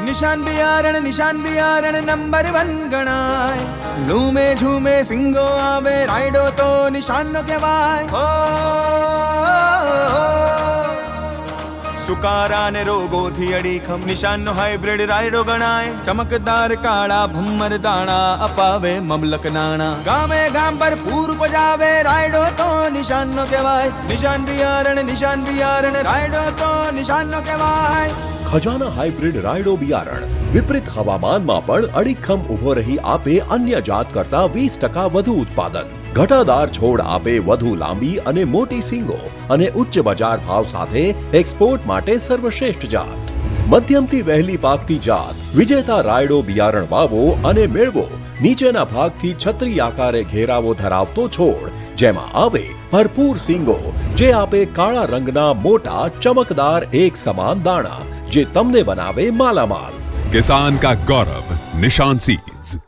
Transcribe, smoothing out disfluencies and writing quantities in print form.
નિશાન બિયારણ નંબર 1 ગણાય. લૂમે ઝૂમે સિંગો આવે રાયડો તો નિશાનનો કહેવાય. સુકારા ને રોગોથી અડીખમ નિશાનનો હાઇબ્રિડ રાયડો ગણાય. ચમકદાર કાળા ભમ્મર દાણા અપાવે મમલક નાણા. ગામે ગામ પર પૂર પજાવે રાયડો તો નિશાનનો કહેવાય. નિશાન બિયારણ રાયડો તો નિશાનનો કહેવાય. ખજાના હાઇબ્રિડ રાયડો બિયારણ વિપરીત હવામાનમાં પણ અડીખમ ઉભો રહી આપે અન્ય જાત કરતા 20% વધુ ઉત્પાદન. ઘટાદાર છોડ આપે વધુ લાંબી અને મોટી સિંગો અને ઉચ્ચ બજાર ભાવ સાથે એક્સપોર્ટ માટે સર્વશ્રેષ્ઠ જાત. મધ્યમથી વહેલી પાકતી જાત વિજેતા રાયડો બિયારણ વાવો અને મેળવો નીચેના ભાગથી છત્રી આકારે ઘેરાવો ધરાવતો છોડ, જેમાં આવે ભરપૂર સિંગો જે આપે કાળા રંગના મોટા ચમકદાર એક સમાન દાણા જે તમને બનાવે માલામાલ. किसान का गौरव निशान सीड्स.